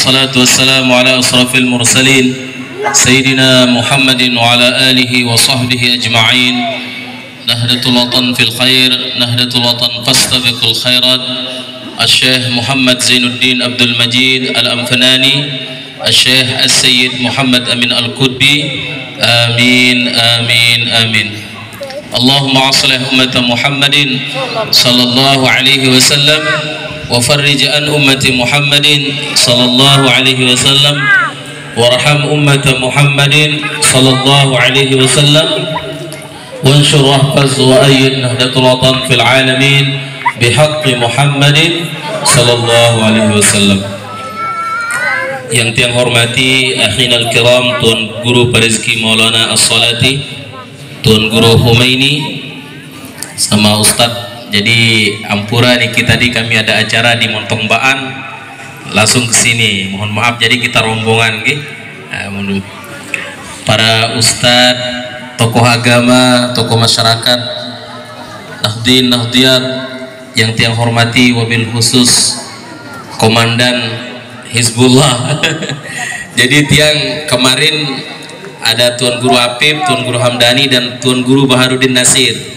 والصلاة والسلام على أشرف المرسلين سيدنا محمد وعلى آله وصحبه أجمعين. نهضة الوطن في الخير، نهضة الوطن فاستبقوا الخيرات. الشيخ محمد زين الدين عبد المجيد الأنفناني، الشيخ السيد محمد أمين القطبي. آمين آمين آمين. اللهم أصلح أمة محمد صلى الله عليه وسلم وفرج عن أمة محمد صلى الله عليه وسلم وارحم أمة محمد صلى الله عليه وسلم وانشر واحفظ وأيد نهضة الوطن في العالمين بحق محمد صلى الله عليه وسلم. Yang tiang hormati akhinal kiram, Tuan Guru Parizki Maulana As-Salati, Tuan Guru Humaini, sama Ustadz. Jadi ampura nih, kita tadi kami ada acara di Montong Baan, langsung ke sini. Mohon maaf, jadi kita rombongan para ustadz, tokoh agama, tokoh masyarakat, nahdin nahdiyat yang tiang hormati, wabil khusus komandan Hizbullah. Jadi tiang kemarin ada Tuan Guru Apip, Tuan Guru Hamdani, dan Tuan Guru Baharudin Nasir.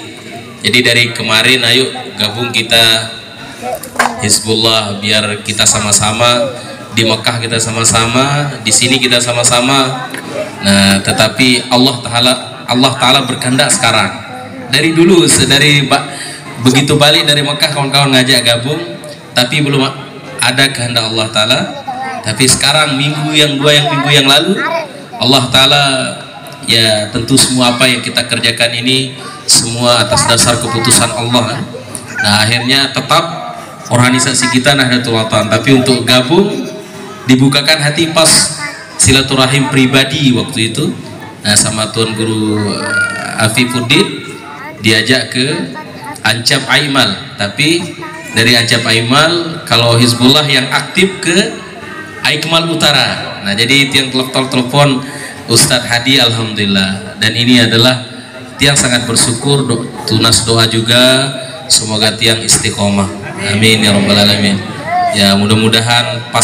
Jadi dari kemarin ayo gabung kita Hizbullah, biar kita sama-sama di Mekah, kita sama-sama di sini, kita sama-sama. Nah, tetapi Allah Ta'ala berkehendak sekarang. Dari dulu, begitu balik dari Mekah, kawan-kawan ngajak gabung, tapi belum ada kehendak Allah Ta'ala. Tapi sekarang minggu yang lalu Allah Ta'ala, ya tentu semua apa yang kita kerjakan ini semua atas dasar keputusan Allah. Nah, akhirnya tetap organisasi kita Nahdlatul Watan, tapi untuk gabung dibukakan hati pas silaturahim pribadi waktu itu. Nah, sama Tuan Guru Afifuddin diajak ke Ancap Aimal, tapi dari Ancap Aimal kalau Hizbullah yang aktif ke Aikmal Utara. Nah, jadi tiang telepon Ustadz Hadi, alhamdulillah. Dan ini adalah tiang sangat bersyukur, tunas doa juga, semoga tiang istiqomah. Amin ya rabbal alamin. Ya, mudah-mudahan pas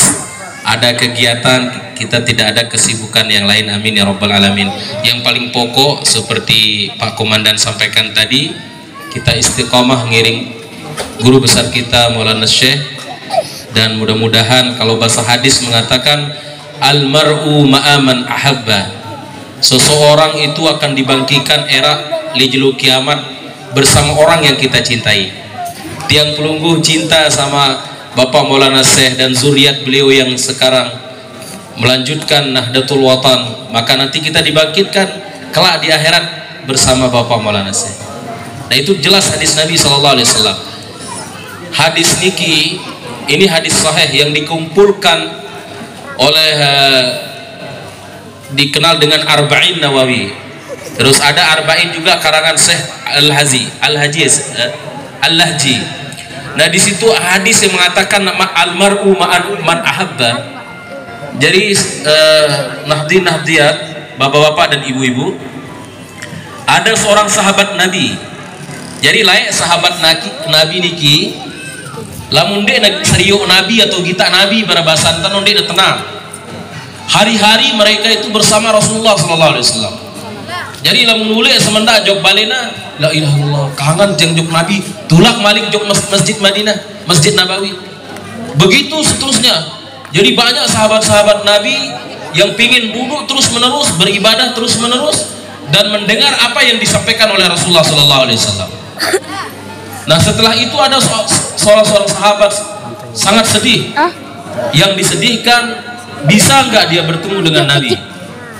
ada kegiatan kita tidak ada kesibukan yang lain. Amin ya rabbal alamin. Yang paling pokok seperti Pak Komandan sampaikan tadi, kita istiqomah ngiring guru besar kita Maulana Syekh. Dan mudah-mudahan kalau bahasa hadis mengatakan almar'u ma'aman ahabba, seseorang itu akan dibangkitkan era lijlu kiamat bersama orang yang kita cintai. Tiang pelungguh cinta sama Bapak Maulana Syekh dan zuriat beliau yang sekarang melanjutkan Nahdlatul Watan, maka nanti kita dibangkitkan kelak di akhirat bersama Bapak Maulana Syekh. Nah, itu jelas hadis Nabi SAW. Hadis niki ini hadis sahih yang dikumpulkan oleh dikenal dengan Arba'in Nawawi. Terus ada Arba'in juga karangan Syekh Al-Lahji. Nah, di situ hadis yang mengatakan almar'u man ahabba. Jadi nahdin nahdiyat, bapak-bapak dan ibu-ibu, ada seorang sahabat Nabi. Jadi layak sahabat Nabi niki lamun dek nak seriuk Nabi atau kita Nabi berabasan tanon dek tenang. Hari-hari mereka itu bersama Rasulullah sallallahu alaihi wasallam. Jadi lamun mulai semendak jog balena la ilaha illallah, kangen jeung jog Nabi, tulak malik jog Masjid Madinah, Masjid Nabawi. Begitu seterusnya. Jadi banyak sahabat-sahabat Nabi yang pingin duduk terus-menerus, beribadah terus-menerus dan mendengar apa yang disampaikan oleh Rasulullah sallallahu alaihi wasallam. Nah, setelah itu ada seorang sahabat sangat sedih. Yang disedihkan, bisa nggak dia bertemu dengan Nabi?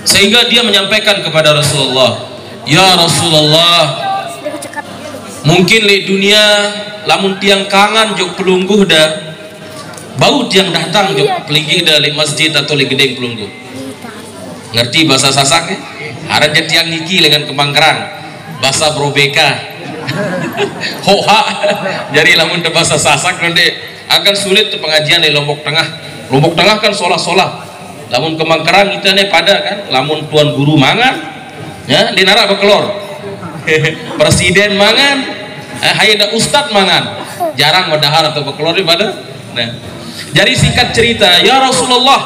Sehingga dia menyampaikan kepada Rasulullah, ya Rasulullah, mungkin di dunia lamun tiang kangen jok pelungguh dah bau tiang datang jok pelinggi dah di masjid atau di gedeng pelungguh. Ngerti bahasa Sasak ya? Haranya tiang niki dengan kemangkeran bahasa Brobeka. Hoha. Jadi lamun de bahasa Sasak nanti akan sulit tuh pengajian di Lombok Tengah. Lombok Tengah kan solah-solah. Lamun Kemangkeran kita nih pada kan, lamun tuan guru mangan, ya di narak bekelor. Presiden mangan, hayda ustad mangan. Jarang medahar atau bekelor di pada. Nah, Jadi singkat cerita, ya Rasulullah,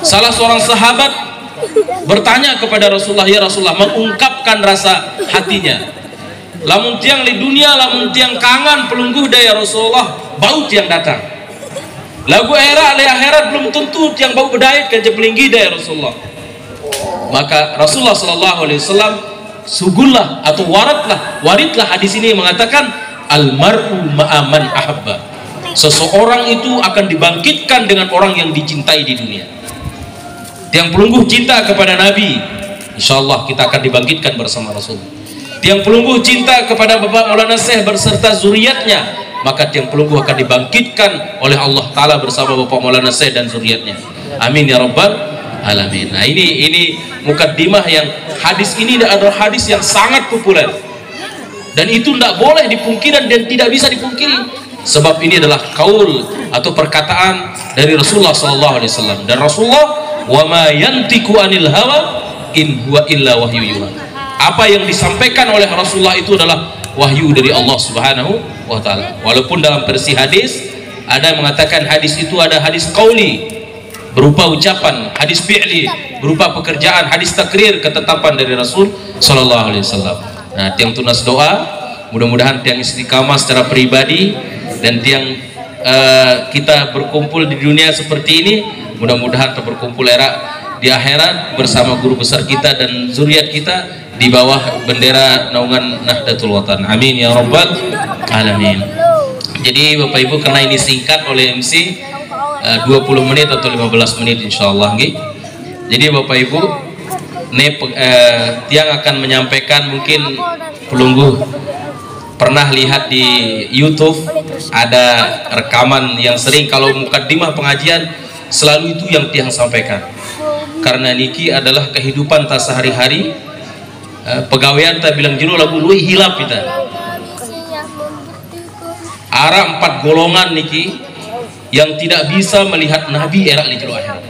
salah seorang sahabat bertanya kepada Rasulullah, ya Rasulullah, mengungkapkan rasa hatinya. Lamun tiang di dunia, lamun tiang kangen pelungguh daya Rasulullah, bau tiang datang. Lagu era le akhirat belum tentu tiang bau bedait kan pelinggi daya Rasulullah. Maka Rasulullah sallallahu alaihi wasallam sugullah atau waridlah hadis ini mengatakan almar'u ma'aman ahabba. Seseorang itu akan dibangkitkan dengan orang yang dicintai di dunia. Tiang pelungguh cinta kepada Nabi, insyaallah kita akan dibangkitkan bersama Rasul. Tiang pelungguh cinta kepada Bapak Maulana Syekh berserta zuriatnya, maka tiang pelungguh akan dibangkitkan oleh Allah Ta'ala bersama Bapak Maulana Syekh dan zuriatnya. Amin ya Rabbal Alamin. Nah ini mukaddimah yang hadis ini adalah hadis yang sangat populer. Dan itu tidak boleh dipungkiri dan tidak bisa dipungkiri. Sebab ini adalah kaul atau perkataan dari Rasulullah SAW. Dan Rasulullah, wa ma yantiku anil hawa in huwa illa wahyu yuha. Apa yang disampaikan oleh Rasulullah itu adalah wahyu dari Allah Subhanahu wa Ta'ala. Walaupun dalam versi hadis ada yang mengatakan hadis itu ada hadis qauli berupa ucapan, hadis fi'li berupa pekerjaan, hadis takrir ketetapan dari Rasul sallallahu alaihi wasallam. Nah, tiang tunas doa, mudah-mudahan tiang istiqamah secara pribadi dan tiang kita berkumpul di dunia seperti ini, mudah-mudahan kita berkumpul di akhirat bersama guru besar kita dan zuriat kita di bawah bendera naungan Nahdlatul Watan. Amin ya Rabbal Alamin. Jadi Bapak Ibu, karena ini singkat oleh MC 20 menit atau 15 menit insyaallah nggih. Jadi Bapak Ibu, tiang akan menyampaikan, mungkin pelungguh pernah lihat di YouTube ada rekaman yang sering kalau mukaddimah pengajian selalu itu yang tiang sampaikan. Karena niki adalah kehidupan tak sehari-hari. Pegawaian tak bilang jero lagu luwih hilap kita. Ara 4 golongan niki yang tidak bisa melihat Nabi era di jero akhirat.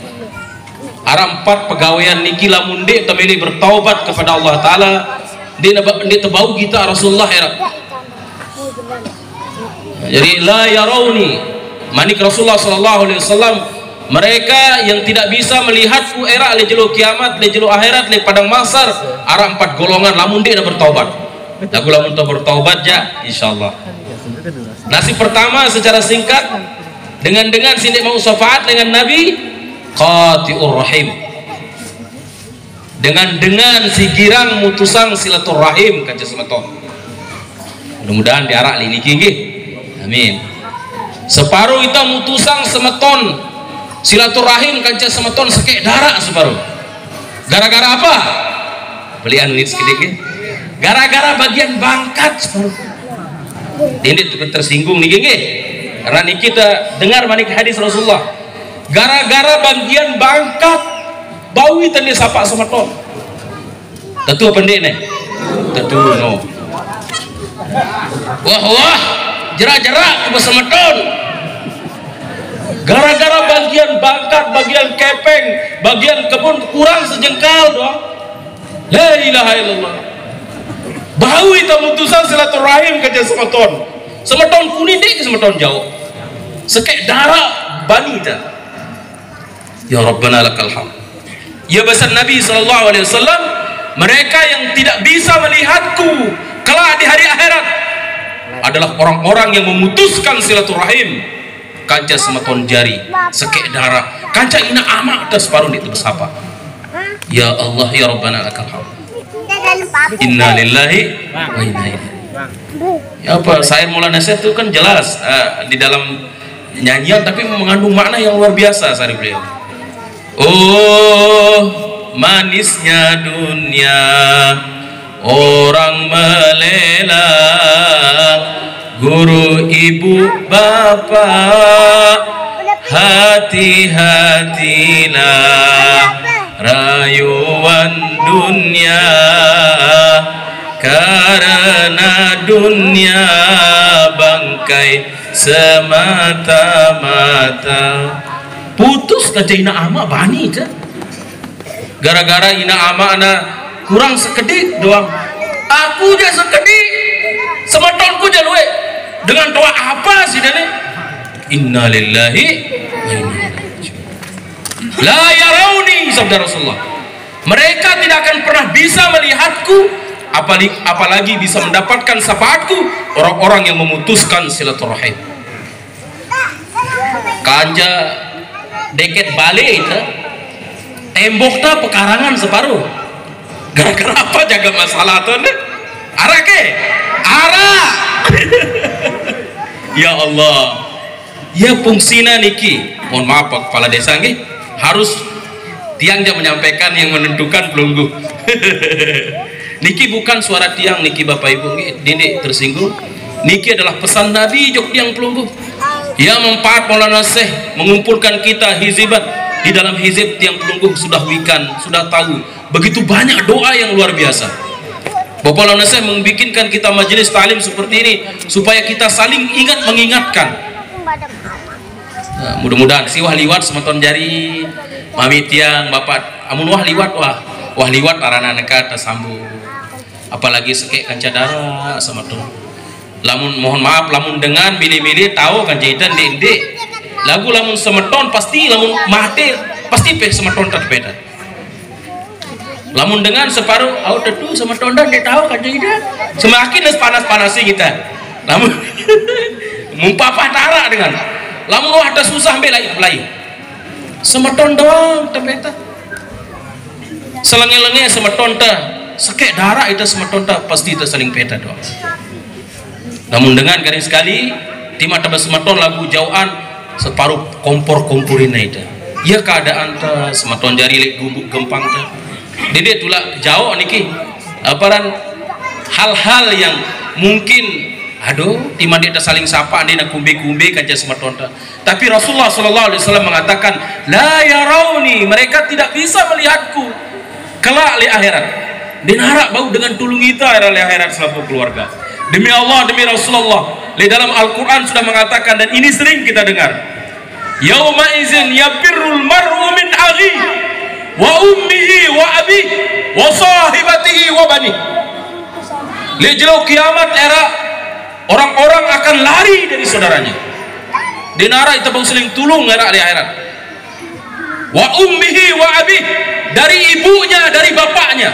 Ara 4 pegawaian niki lamun de temeli bertaubat kepada Allah Taala, de tebau kita Rasulullah era. Jadi la yarawni, manik Rasulullah sallallahu alaihi wasallam, mereka yang tidak bisa melihatku era le jelo kiamat, le jelo akhirat, le padang mahsyar, ara 4 golongan lamun dia bertaubat. Lagu lamun bertaubat ja insyaallah. Nasib pertama secara singkat, dengan sini mau syafaat dengan Nabi, qati'ur rahim. Dengan si girang mutusang silaturahim kaca semeton. Mudah-mudahan diarak li niki nggih. Amin. Separuh kita mutusang semeton silaturahim kanca semeton sekek darah separuh. Gara-gara apa? Belian lihat sedikit. Gara-gara bagian bangkat separuh. Ini tersinggung nih nggih. Karena ini kita dengar manik hadis Rasulullah. Gara-gara bagian bangkat bau itu nih sapa semeton. Tentu pendek nih. Tentu no. Wah jerak-jerak ke semeton. Gara-gara bagian bangkat, bagian kepeng, bagian kebun kurang sejengkal doang. La ilaha illallah. Bau itu mutusan silaturahim kerja semeton. Semeton kuning dek ke semeton jauh. Sekek darah bani dah. Ya Rabbana lakal hamd. Ya besar Nabi sallallahu alaihi wasallam, mereka yang tidak bisa melihatku kelak di hari akhirat adalah orang-orang yang memutuskan silaturahim kanca semeton jari sekek darah kanca ina amak atas paruh itu bersapa. Ya Allah ya Rabbana lakal hamd. Inna lillahi wa inna ilaihi. Ya apa Syair Maulana Syekh itu kan jelas di dalam nyanyian tapi mengandung makna yang luar biasa syair beliau. Oh manisnya dunia orang melelang, guru ibu bapak hati-hatilah, rayuan dunia karena dunia bangkai semata-mata. Putus kaca ina ama bani aja gara-gara ina ama ana kurang sekedik doang, aku aja sekedik semetonku aja luwe dengan doa apa sih dene Inna lillahi wa inna ilaihi raji'un. La yarawni, sabda Rasulullah, mereka tidak akan pernah bisa melihatku, apalagi bisa mendapatkan syafaatku, orang-orang yang memutuskan silaturahim. Kanja deket balik itu temboknya pekarangan separuh, gara-gara apa? Jaga masalah tuh arah ke arah. Ya Allah, ya fungsina niki, mohon maaf Pak Kepala Desa nggih, harus tiang yang menyampaikan yang menentukan pelunggu. Niki bukan suara tiang niki Bapak Ibu nggih, Dede tersinggung. Niki adalah pesan Nabi jok tiang pelunggu. Ya mempat Maulana Syekh mengumpulkan kita hizibat di dalam hizib tiang pelunggu, sudah wikan, sudah tahu begitu banyak doa yang luar biasa. Bapak Maulana Syekh membikinkan kita majelis talim seperti ini supaya kita saling ingat mengingatkan. Nah, mudah-mudahan si wah liwat semeton jari mami tiang bapak amun wah liwat wah liwat arana neka tersambung, apalagi sekek kanca darah semeton. Lamun mohon maaf lamun dengan milih-milih tahu kan jahitan di lagu lamun semeton pasti lamun mati pasti pe semeton terbeda. Lamun dengan separuh tentu semeton dan dia tahu kan jahitan semakin panas-panasi kita. Lamun mumpapah tara dengan lamun wah ada susah belai semeton doang terbeda. Selenge-lenge semeton ta sekek darah itu semeton ta pasti itu saling beda doang. Namun dengan garing sekali timah tabas semeton lagu jauhan separuh kompor-kompurin itu ya keadaan ta semeton jari lek gubuk gempang ta dede tulak jauh niki aparan hal-hal yang mungkin aduh timah dia saling sapa dia nak kumbe-kumbe kanca semeton ta, tapi Rasulullah sallallahu alaihi wasallam mengatakan la yarawni, mereka tidak bisa melihatku kelak li akhirat. Dinara bau dengan tulung kita era li akhirat selaku keluarga. Demi Allah, demi Rasulullah, di dalam Al-Quran sudah mengatakan, dan ini sering kita dengar, yauma izin yafirrul mar'u min akhi wa ummihi wa abi wa sahibatihi wa bani. Lejelo kiamat era orang-orang akan lari dari saudaranya. Dinara itu bau seling tulung era di akhirat. Wa ummihi wa abi, dari ibunya, dari bapaknya.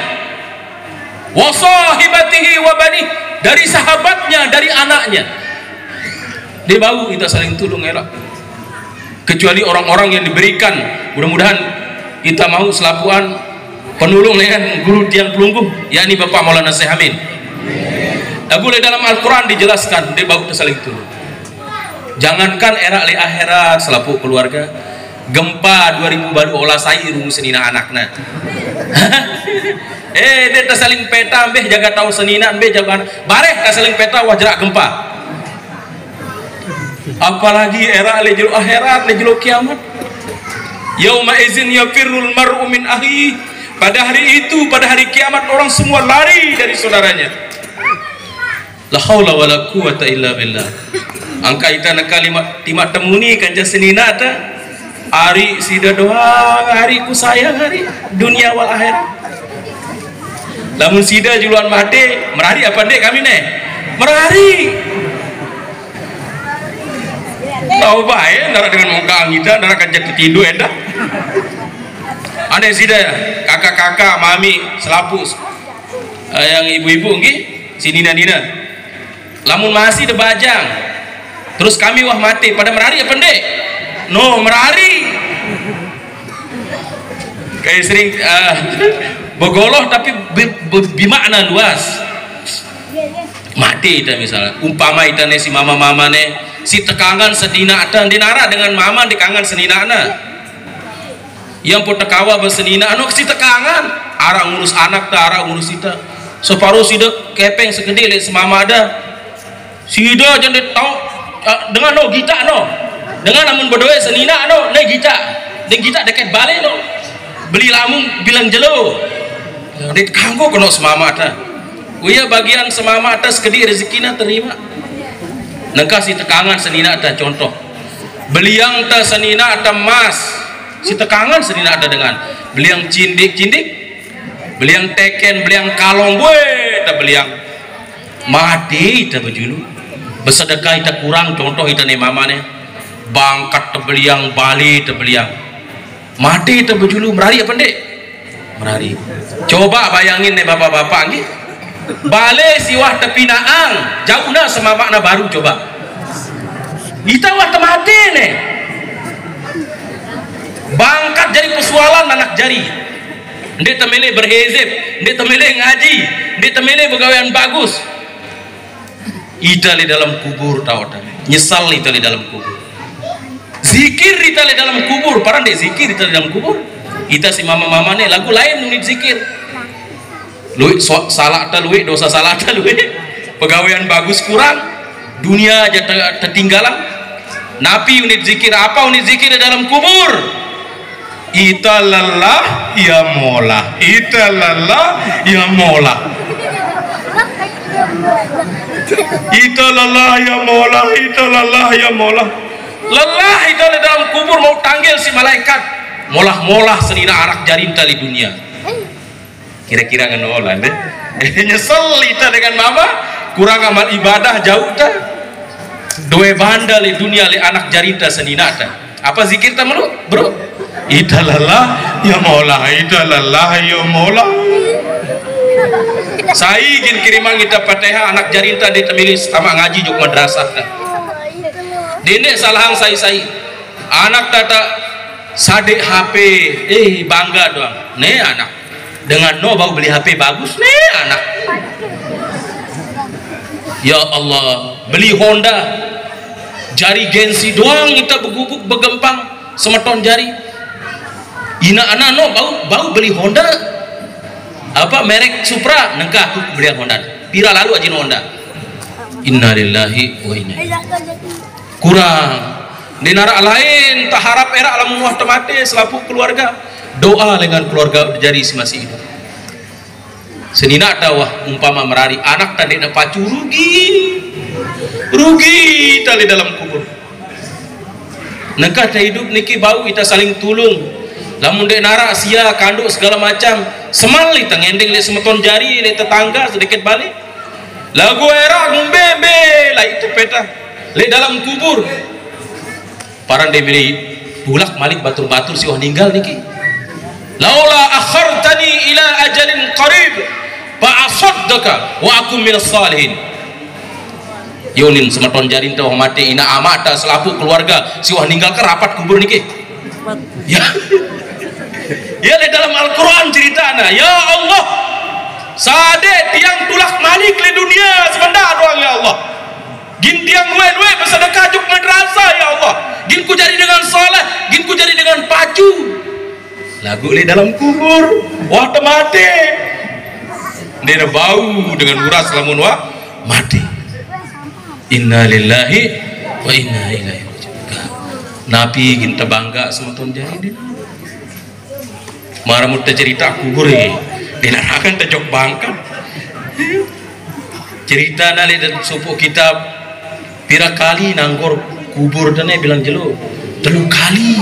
Wa sahibatihi wa bani, dari sahabatnya, dari anaknya. Dia bau kita saling tolong elak. Kecuali orang-orang yang diberikan, mudah-mudahan kita mau selapuan penulung dengan guru tiang pelunggu, yakni Bapak Maulana Syekh Amin. Boleh dalam Al-Quran dijelaskan dia bau kita saling tolong. Jangankan era li akhirat selapu keluarga, gempa 2000 baru olah sairung senina anakna. Dia saling peta ambeh jaga tahu senina ambeh jaga bareh saling peta wah jerak gempa. Apalagi era lejul akhirat lejul kiamat. Yauma izin yafirrul mar'u min akhi, pada hari itu, pada hari kiamat orang semua lari dari saudaranya. La haula wala quwata illa billah. Angka itana kalimat timak temuni kanca senina ta hari sida doang hari ku sayang hari dunia wal akhirat. Lamun sida juluan mati merari apa dek kami nih merari tahu baik nara dengan muka angita nara kanjak ketidu endah aneh sida kakak-kakak mami selapus yang ibu-ibu nggih si nina-nina lamun masih de bajang terus kami wah mati pada merari apa dek no merari kayak sering bogoloh tapi bimakna luas mati itu misalnya umpama itu si mama-mama nih si tekangan sedina dan dinara dengan mama dikangan senina na yang pun tekawa bersenina anu si tekangan arah ngurus anak ta arah ngurus kita separuh sida kepeng segede lek semama ada sida jangan tahu dengan no gita no dengan namun berdoa senina no ne gita dan gita dekat balik no beli lamun bilang jelo dit kanggo kono semama ta uya bagian semama atas kedi rezekina terima nengka si tekangan senina ta contoh beliang ta senina ta mas si tekangan senina ta dengan beliang cindik-cindik beliang teken beliang kalong gue ta beliang mati ta bejulu bersedekah ita kurang contoh ita ne mama ne bangkat tebeliang Bali tebeliang mati tebejulu merari apa ndek merari. Coba bayangin nih bapak-bapak nih Bali siwah tepi naang jauh na sama makna baru coba kita wah temati nih bangkat jadi persoalan anak jari ndek temele berhezib ndek temele ngaji ndek temele begawaian bagus ita di dalam kubur tahu tak nyesal ita di dalam kubur zikir ita di dalam kubur parang dek zikir ita di dalam kubur ita si mama-mama nih lagu lain nunit zikir lu salah ta lu dosa salah ta lu pegawaian bagus kurang dunia aja tertinggalan napi unit zikir apa unit zikir di dalam kubur ita lallah ya mola ita lallah ya mola ita lallah ya mola ita lallah ya mola lelah itu di dalam kubur mau tanggil si malaikat molah-molah senina arak jarinta di dunia kira-kira ngenolah deh nyesel ita dengan mama kurang amal ibadah jauh dah dua bandal di dunia li anak jarinta senina dah apa zikir ta bro ita lallah ya mola ita lallah ya mola saya ingin kiriman kita Fatihah anak jarinta di temilis sama ngaji juk madrasah dah dene salahang saya anak tata sadek HP bangga doang nih anak dengan no bau beli HP bagus nih anak ya Allah beli Honda jari Gensi doang kita begubuk begempang semeton jari ina anak no bau beli Honda apa merek Supra nengkah aku beli Honda pira lalu aja Honda innalillahi wa inna kurang di narak lain tak harap era alam muah temate selapu keluarga doa dengan keluarga jari masih hidup senina tawah umpama merari anak tadi nak pacu rugi tali dalam kubur nekah hidup niki bau kita saling tulung lamun dek narak sia kanduk segala macam semal kita ngending li semeton jari li tetangga sedikit balik lagu era ngumbebe lah itu peta li dalam kubur parang dia beli bulak malik batur-batur si wah ninggal niki laula akhartani ila ajalin qarib fa asaddaka wa akum minas salihin yonin semeton jari teh mati ina amata selapu keluarga si wah ninggal ke rapat kubur niki ya ya di dalam Al-Quran ceritana ya Allah sade tiang tulak malik di dunia sebentar doang ya Allah gin tiang luwe bersedekah juk madrasah ya Allah gin ku jadi dengan soleh gin ku jadi dengan pacu lagu di dalam kubur wah temate dia bau dengan uras lamun wah mati innalillahi wa inna ilaihi raji'un nabi gin tebangga semeton jadi maramut cerita kubur dinarakan tejok bangka cerita nali dan supuk kitab pira kali nanggor kubur dan bilang jelo 3 kali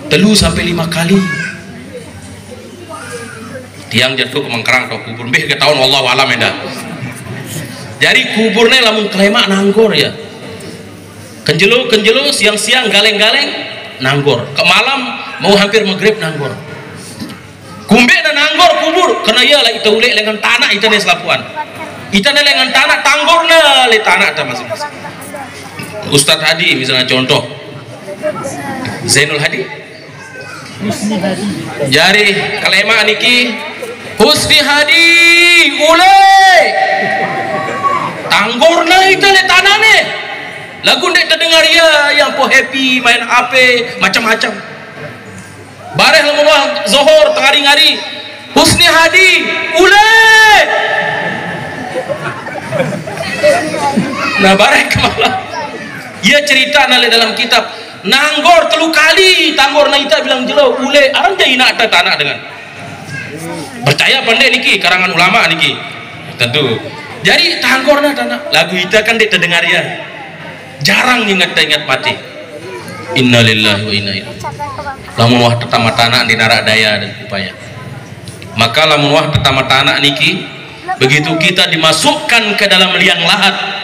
3 sampai 5 kali tiang jatuh ke mengkerang ke kubur mbeh ke tahun wallahu alam enda jadi kuburnya lamun klemak nanggor ya kenjelo siang-siang galeng-galeng nanggor ke malam mau hampir maghrib nanggor kumbe dan nanggor kubur kena ia lah itu ulek dengan tanah itu nih selapuan itu nih dengan tanah tanggorna le tanah ada masing-masing Ustadz Hadi misalnya contoh Zainul Hadi jari kalema niki Husni Hadi ulek tanggorna itu le tanah nih lagu ndek terdengar ya yang po happy main HP macam-macam bareh lamun zohor tengari-ngari Husni Hadi ulek nah bareh kemana ia cerita nale dalam kitab nanggor 3 kali tanggor naita bilang jelo ulek arang jadi nak tanah dengan percaya pandai niki karangan ulama niki tentu jadi tanggorna tanah lagu kita kan dek terdengar ya jarang ingat mati innalillahi wa inna ilaihi lamun wah tetama tanah di narak daya dan upaya maka lamun wah tetama tanah niki begitu kita dimasukkan ke dalam liang lahat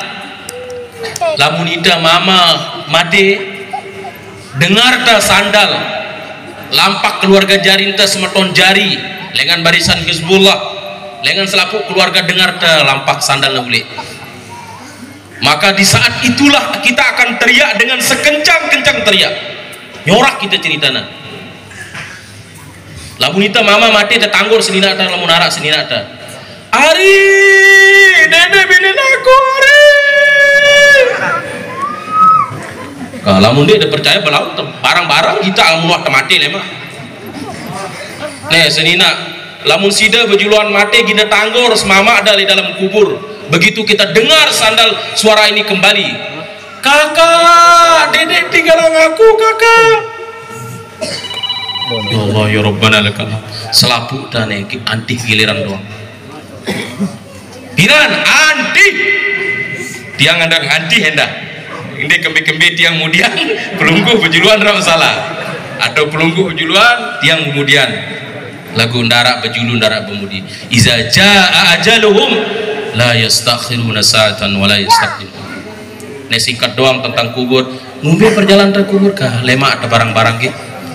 lamun ida mama mati dengar ta sandal lampak keluarga jarinta semeton jari lengan barisan Hizbullah lengan selapuk keluarga dengar ta lampak sandal uli. Maka di saat itulah kita akan teriak dengan sekencang-kencang teriak nyorak kita ceritana. Lamun ita mama mati tetanggor senina ta lamun arak senina ta Ari dede bilin aku Ari. Lamun dia percaya belaut barang-barang kita lamun waktu mati lemah. Nih senina lamun sida bejuluan mati gina tanggor semama ada di dalam kubur. Begitu kita dengar sandal suara ini kembali, kakak dedek tinggalan aku kakak. Ya Allah ya Rabbana lakal selapuk dan anti giliran doang. Piran anti tiang andang anti hendak ini kembe-kembe tiang kemudian pelunggu bejuluan ram salah atau pelunggu bejuluan tiang kemudian lagu ndarak bejulu ndarak bemudi iza jaa ajaluhum la yastakhiruna sa'atan wa la yastaqdimun. Ini singkat doang tentang kubur. Ngumbe perjalanan ke kubur kah lemak ada barang-barang ki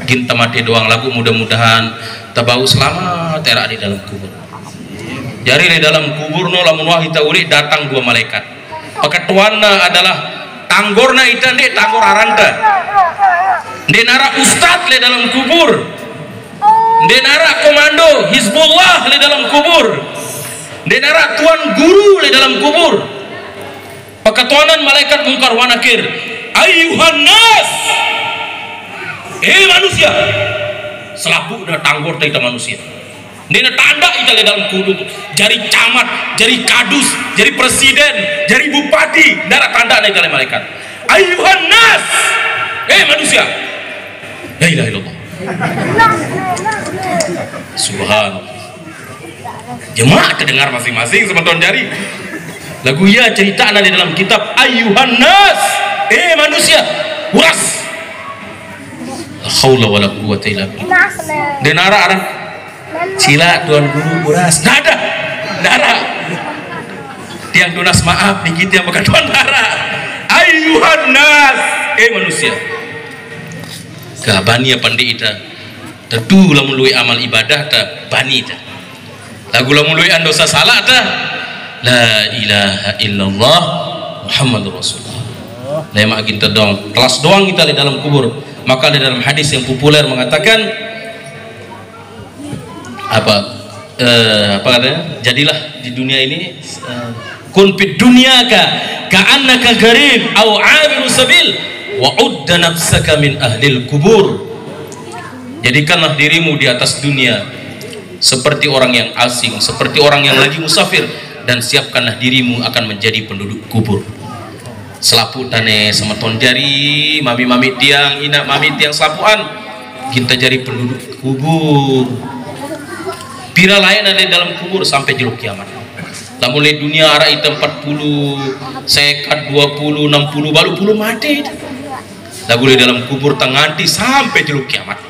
ginta mati doang lagu mudah-mudahan tabau selamat terak di dalam kubur. Jari di dalam kubur no lamun wahita uli datang dua malaikat. Paketuanna adalah tanggorna ita ndek tanggor aranta. Ndek nara ustad le dalam kubur. Ndek nara komando Hizbullah le dalam kubur. Ndek nara tuan guru le dalam kubur. Paketuanan malaikat mungkar wa nakir. Ayuhan nas. Manusia. Selapu da tanggor ita manusia. Nina tanda ita le dalam kubur. Jari camat, jari kadus, jari presiden, jari bupati, darah tanda ita le malaikat. Ayuhan nas. Manusia. La ilaha illallah. Subhanallah. Jemaah kedengar masing-masing semeton jari. Lagu ya cerita di dalam kitab Ayuhan nas. Manusia. Uras. La haula wala quwwata illa billah. Denara arang sila tuan guru uras nada dara tiang dunas maaf dikit yang bukan tuan dara. Ayuhan nas manusia ka bani pandi ita tentu lamun luwi amal ibadah ta bani ita lagu lamun luwi dosa salah ta la ilaha illallah Muhammadur Rasulullah lema kita dong kelas doang kita di dalam kubur. Maka di dalam hadis yang populer mengatakan apa katanya, jadilah di dunia ini kun fid dunyaka ka'annaka gharib au 'abiru sabil wa udda nafsaka min ahlil kubur. Jadikanlah dirimu di atas dunia seperti orang yang asing, seperti orang yang lagi musafir, dan siapkanlah dirimu akan menjadi penduduk kubur. Selapu tane semeton jari mami-mami tiang ina mami tiang selapuan kita jadi penduduk kubur. Pira lain ada di dalam kubur sampai jeluk kiamat. Lamun le dunia arah itu 40, sekat 20, 60 baru puluh mati. Lagu di dalam kubur tanganti sampai jeluk kiamat.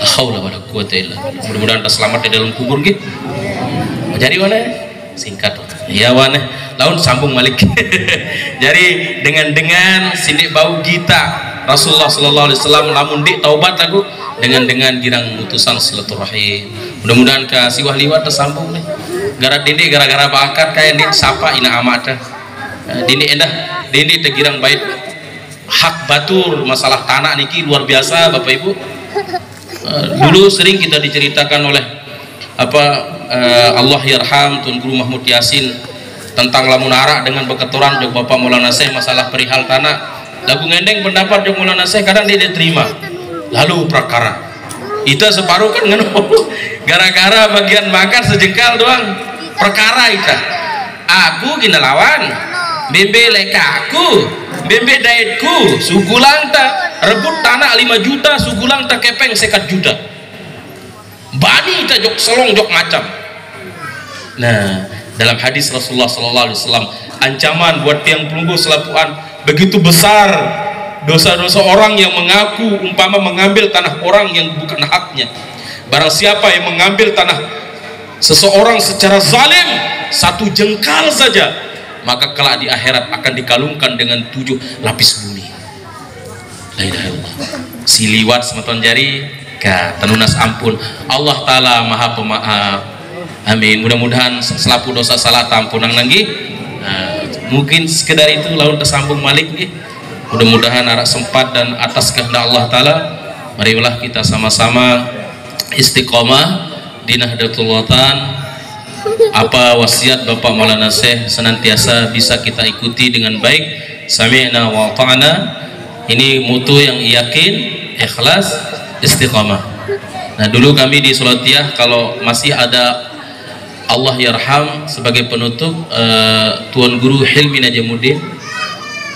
La haula wala quwwata illa billah. Mudah-mudahan kita selamat di dalam kubur gitu. Jadi mana? Singkat. Ya wane. Laun sambung malik. Jadi dengan sidik bau kita Rasulullah sallallahu alaihi wasallam lamun dik taubat lagu dengan girang mutusan silaturahim. Mudah-mudahan ka siwah liwat tersambung nih. Gara dini gara-gara bakat kayak dik sapa ina amata. Dini endah dini tegirang baik hak batur masalah tanah niki luar biasa Bapak Ibu. Dulu sering kita diceritakan oleh Allah yarham Tuan Guru Mahmud Yasin tentang lamun arak dengan beketoran jok Bapak Maulana Syekh masalah perihal tanah. Lagu ngendeng pendapat jok Maulana Syekh kadang dia diterima. Lalu prakara itu separuh kan gara-gara bagian makan sejengkal doang perkara itu. Aku kena lawan bembe leka aku bembe daetku sugulang tak rebut tanah 5 juta sugulang tak kepeng 1 juta bani kita jok selong jok macam. Nah dalam hadis Rasulullah sallallahu alaihi wasallam ancaman buat tiang pelunggu selapuan begitu besar dosa-dosa orang yang mengaku umpama mengambil tanah orang yang bukan haknya. Barang siapa yang mengambil tanah seseorang secara zalim 1 jengkal saja maka kelak di akhirat akan dikalungkan dengan 7 lapis bumi. La ilaha illallah. Siliwat semeton jari ka tenunas ampun. Allah taala maha pemaaf. Amin. Mudah-mudahan selapu dosa salah tampunang nanggi. Mungkin sekedar itu lalu tersambung malik nih. Mudah-mudahan arah sempat dan atas kehendak Allah taala marilah kita sama-sama istiqomah di Nahdlatul Watan. Apa wasiat Bapak Maulana Syekh senantiasa bisa kita ikuti dengan baik. Sami'na wa ta'ana. Ini mutu yang yakin, ikhlas, istiqamah. Nah, dulu kami di Sulatiyah kalau masih ada Allah yarham sebagai penutup Tuan Guru Hilmi Najamuddin.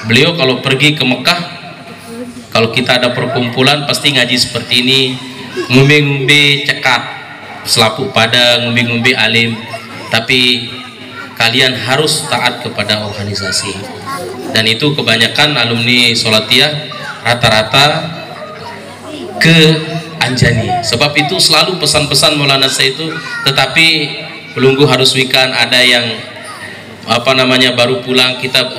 Beliau kalau pergi ke Mekah, kalau kita ada perkumpulan pasti ngaji seperti ini, ngumbi-ngumbi cekat, selapuk pada ngumbi-ngumbi alim, tapi kalian harus taat kepada organisasi. Dan itu kebanyakan alumni Sulatiyah rata-rata ke Anjani. Sebab itu selalu pesan-pesan Maulana Syekh itu, tetapi pelunggu harus wikan, ada yang baru pulang kita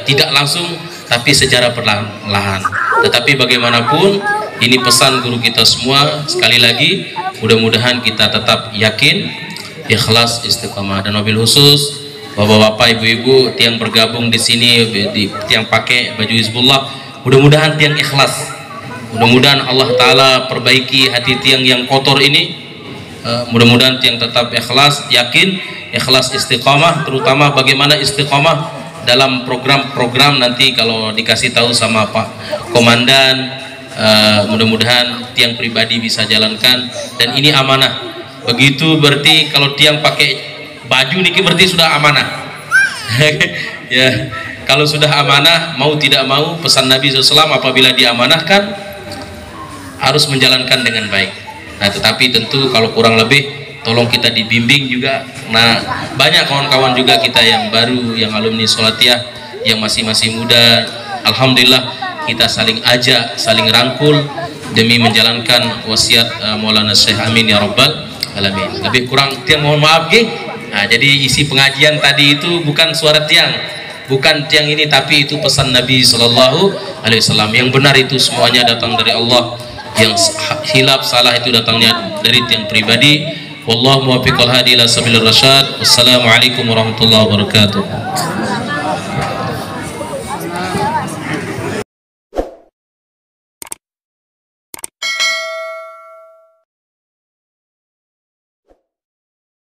tidak langsung tapi secara perlahan-lahan. Tetapi bagaimanapun ini pesan guru kita semua. Sekali lagi mudah-mudahan kita tetap yakin, ikhlas, istiqamah. Dan wabil khusus bapak-bapak, ibu-ibu tiang bergabung di sini, tiang pakai baju Hizbullah, mudah-mudahan tiang ikhlas. Mudah-mudahan Allah taala perbaiki hati tiang yang kotor ini. Mudah-mudahan tiang tetap ikhlas, yakin, ikhlas, istiqamah. Terutama bagaimana istiqamah dalam program-program nanti kalau dikasih tahu sama Pak Komandan. Mudah-mudahan tiang pribadi bisa jalankan, dan ini amanah. Begitu berarti kalau tiang pakai baju niki berarti sudah amanah. Ya, kalau sudah amanah, mau tidak mau pesan Nabi SAW apabila diamanahkan harus menjalankan dengan baik. Nah, tetapi tentu kalau kurang lebih tolong kita dibimbing juga. Nah, banyak kawan-kawan juga kita yang baru, yang alumni Sulatiyah, yang masih muda. Alhamdulillah kita saling ajak, saling rangkul demi menjalankan wasiat Maulana Syekh. Amin ya rabbal alamin. Lebih kurang tiang mohon maaf nggih. Nah, jadi isi pengajian tadi itu bukan suara tiang, bukan tiang ini, tapi itu pesan Nabi Sallallahu Alaihi Wasallam. Yang benar itu semuanya datang dari Allah, yang hilaf salah itu datangnya dari tiang pribadi. Wallahu muwaffiq al hadi ila sabilir rasyad. Wassalamualaikum warahmatullahi wabarakatuh.